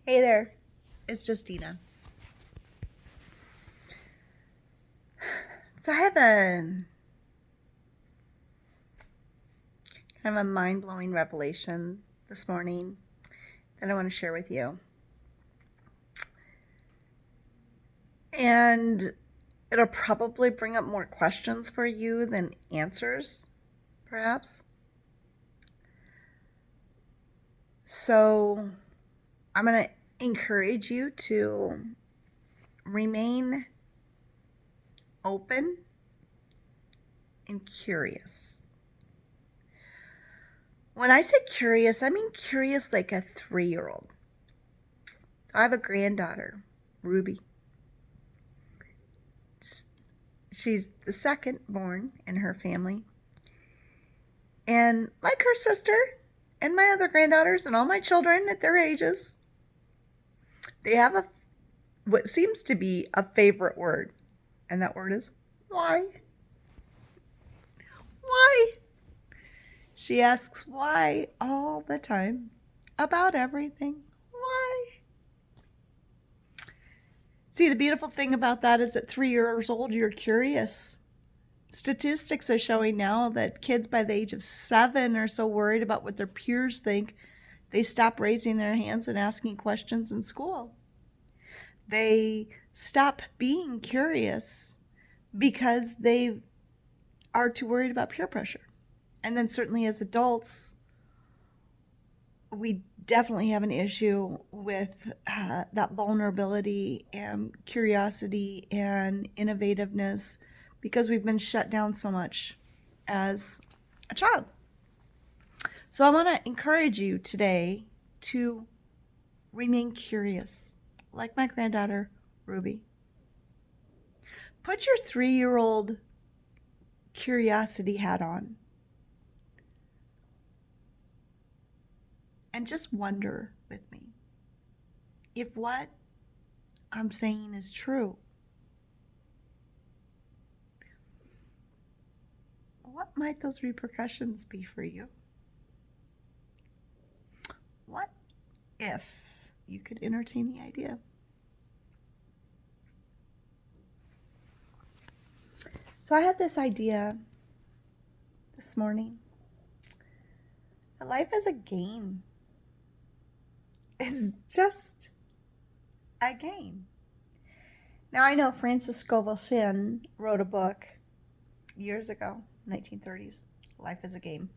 Hey there, it's Justina. So I have a mind-blowing revelation this morning that I want to share with you. And it'll probably bring up more questions for you than answers, perhaps. So I'm going to encourage you to remain open and curious. When I say curious, I mean curious like a 3-year-old. So I have a granddaughter, Ruby. She's the second born in her family. And like her sister and my other granddaughters and all my children at their ages, they have what seems to be a favorite word. And that word is why? Why? She asks why all the time about everything. Why? See, the beautiful thing about that is at 3 years old, you're curious. Statistics are showing now that kids by the age of 7 are so worried about what their peers think, they stop raising their hands and asking questions in school. They stop being curious because they are too worried about peer pressure. And then certainly as adults, we definitely have an issue with that vulnerability and curiosity and innovativeness because we've been shut down so much as a child. So I want to encourage you today to remain curious, like my granddaughter, Ruby. Put your 3-year-old curiosity hat on and just wonder with me if what I'm saying is true. What might those repercussions be for you? What if you could entertain the idea? So I had this idea this morning that life is a game. It's just a game. Now I know Francis Scovel Shinn wrote a book years ago, 1930s, Life is a Game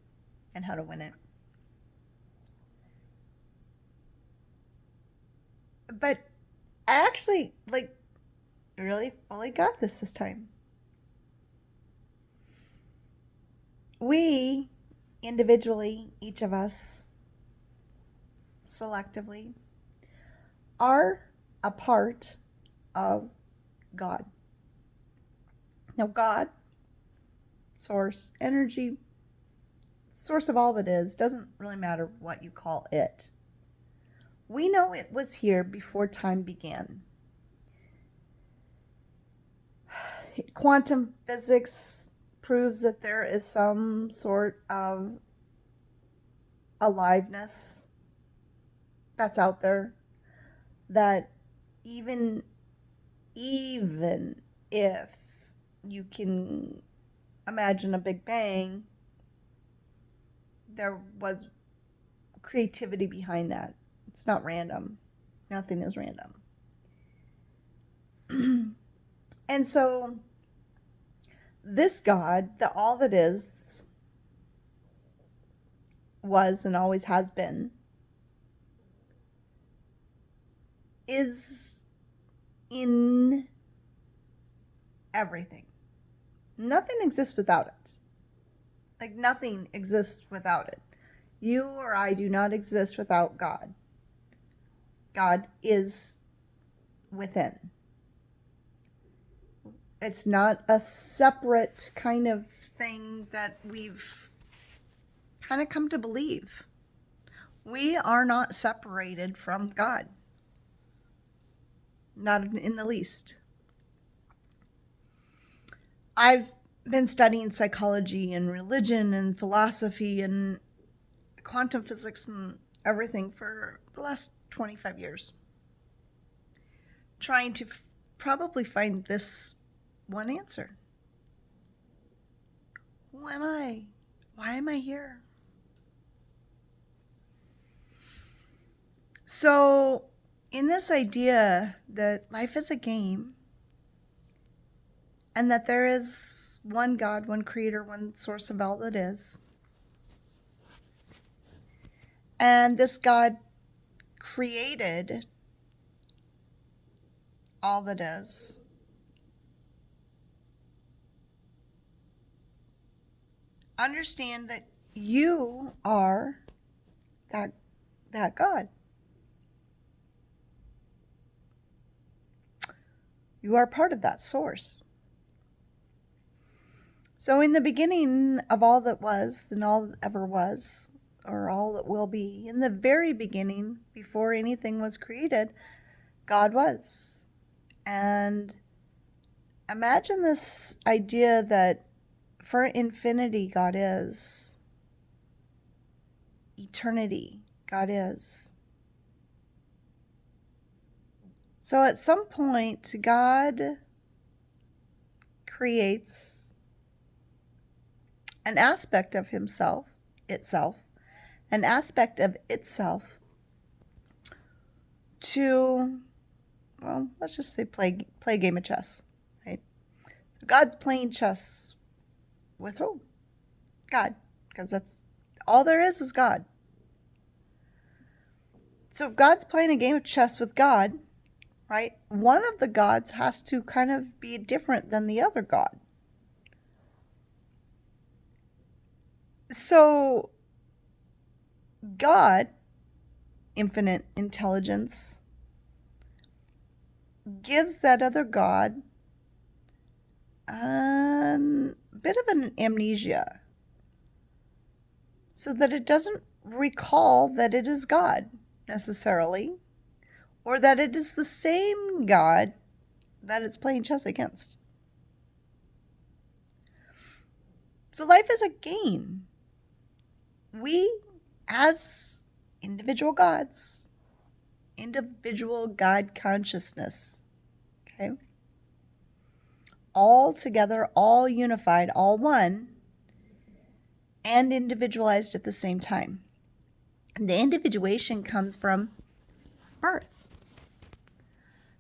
and How to Win It. But I actually really fully got this time. We individually, each of us selectively, are a part of God. Now God, source, energy, source of all that is, doesn't really matter what you call it. We know it was here before time began. Quantum physics proves that there is some sort of aliveness that's out there, that even if you can imagine a Big Bang, there was creativity behind that. It's not random. Nothing is random. And so this God, that all that is, was, and always has been, is in everything. Nothing exists without it. Like nothing exists without it. You or I do not exist without God. God is within. It's not a separate kind of thing that we've kind of come to believe. We are not separated from God. Not in the least. I've been studying psychology and religion and philosophy and quantum physics and everything for the last 25 years, trying to probably find this one answer. Who am I? Why am I here? So, in this idea that life is a game and that there is one God, one creator, one source of all that is, and this God created all that is, understand that you are that God. You are part of that source. So in the beginning of all that was and all that ever was, or all that will be, in the very beginning, before anything was created, God was. And imagine this idea that for infinity, God is. Eternity, God is. So at some point, God creates an aspect of itself, an aspect of itself to, well, let's just say play a game of chess, right? So God's playing chess with who? God, because that's all there is God. So if God's playing a game of chess with God, right, one of the gods has to kind of be different than the other god. So God, infinite intelligence, gives that other god a bit of an amnesia so that it doesn't recall that it is God necessarily, or that it is the same God that it's playing chess against. So life is a game. We, as individual gods, individual God consciousness, okay, all together, all unified, all one, and individualized at the same time. And the individuation comes from birth.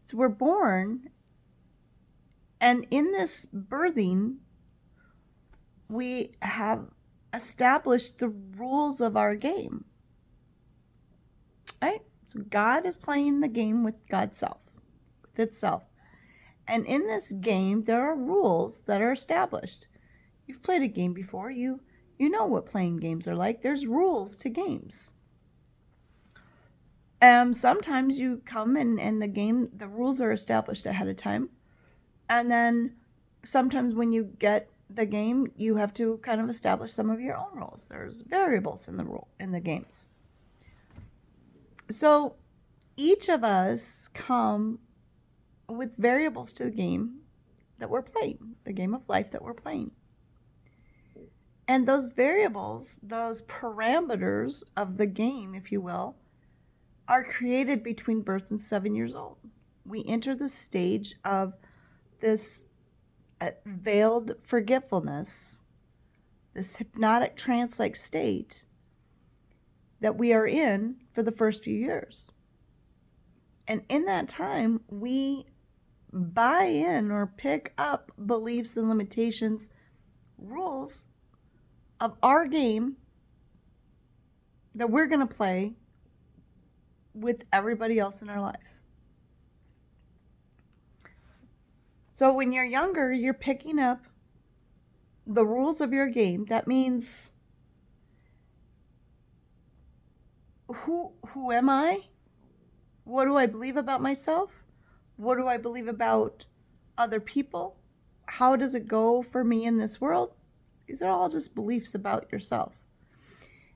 So we're born, and in this birthing, we have established the rules of our game. Right? So God is playing the game with God's self, with itself. And in this game, there are rules that are established. You've played a game before. You know what playing games are like. There's rules to games. Sometimes you come and the rules are established ahead of time. And then sometimes when you get the game, you have to kind of establish some of your own rules. There's variables in the games. So each of us come with variables to the game that we're playing, the game of life that we're playing. And those variables, those parameters of the game, if you will, are created between birth and 7 years old. We enter the stage of this veiled forgetfulness, this hypnotic trance-like state that we are in for the first few years. And in that time, we buy in or pick up beliefs and limitations, rules of our game that we're going to play with everybody else in our life. So when you're younger, you're picking up the rules of your game. That means who am I? What do I believe about myself? What do I believe about other people? How does it go for me in this world? These are all just beliefs about yourself.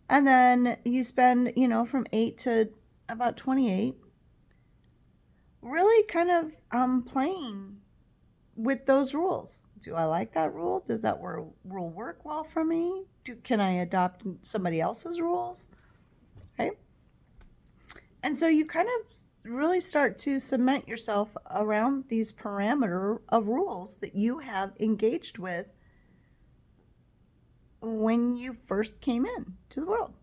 And then you spend, from 8 to about 28, really kind of playing with those rules. Do I like that rule? Does that rule work well for me? Can I adopt somebody else's rules? Okay. And so you kind of really start to cement yourself around these parameter of rules that you have engaged with when you first came in to the world.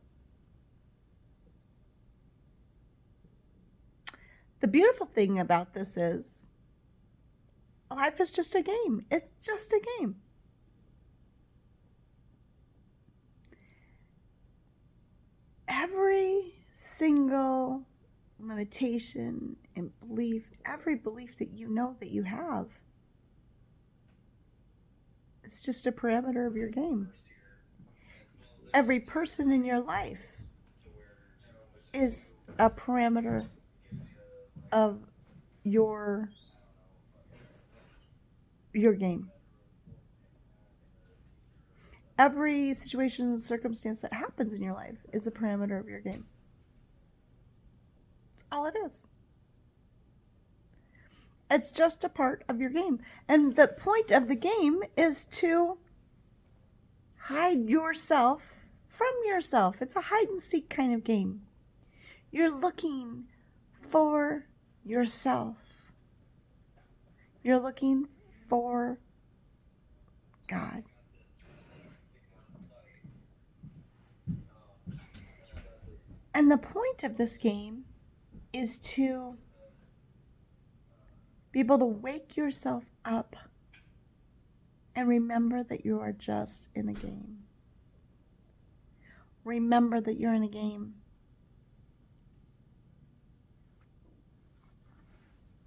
The beautiful thing about this is life is just a game. It's just a game. Every single limitation and belief, every belief that you know that you have, it's just a parameter of your game. Every person in your life is a parameter of your game. Every situation and circumstance that happens in your life is a parameter of your game. That's all it is. It's just a part of your game. And the point of the game is to hide yourself from yourself. It's a hide and seek kind of game. You're looking for yourself. You're looking for God. And the point of this game is to be able to wake yourself up and remember that you are just in a game. Remember that you're in a game.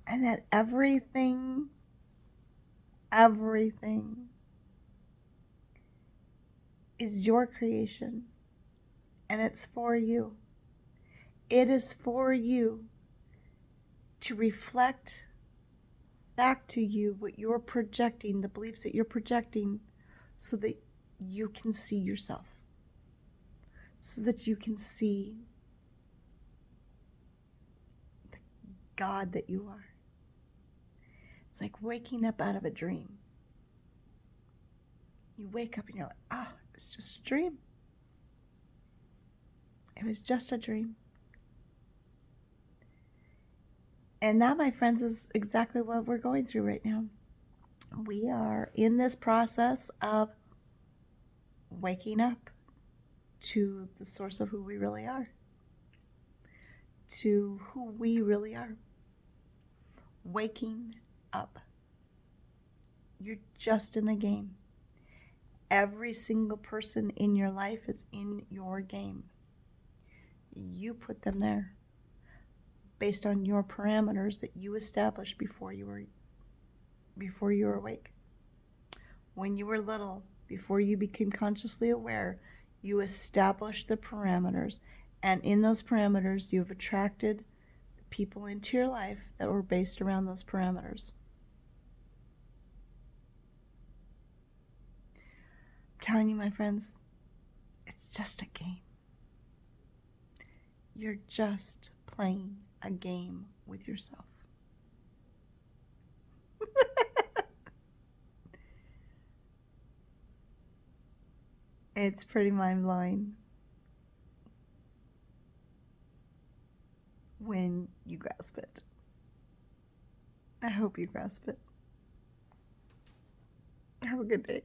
And that everything is your creation. And it's for you. It is for you to reflect back to you what you're projecting, the beliefs that you're projecting, so that you can see yourself. So that you can see the God that you are. It's like waking up out of a dream. You wake up and you're like, oh, it was just a dream. It was just a dream. And that, my friends, is exactly what we're going through right now. We are in this process of waking up to the source of who we really are. To who we really are. Waking up. You're just in a game. Every single person in your life is in your game. You put them there based on your parameters that you established before you were awake. When you were little, before you became consciously aware, you established the parameters, and in those parameters you've attracted people into your life that were based around those parameters. I'm telling you, my friends, it's just a game. You're just playing a game with yourself. It's pretty mind-blowing when you grasp it. I hope you grasp it. Have a good day.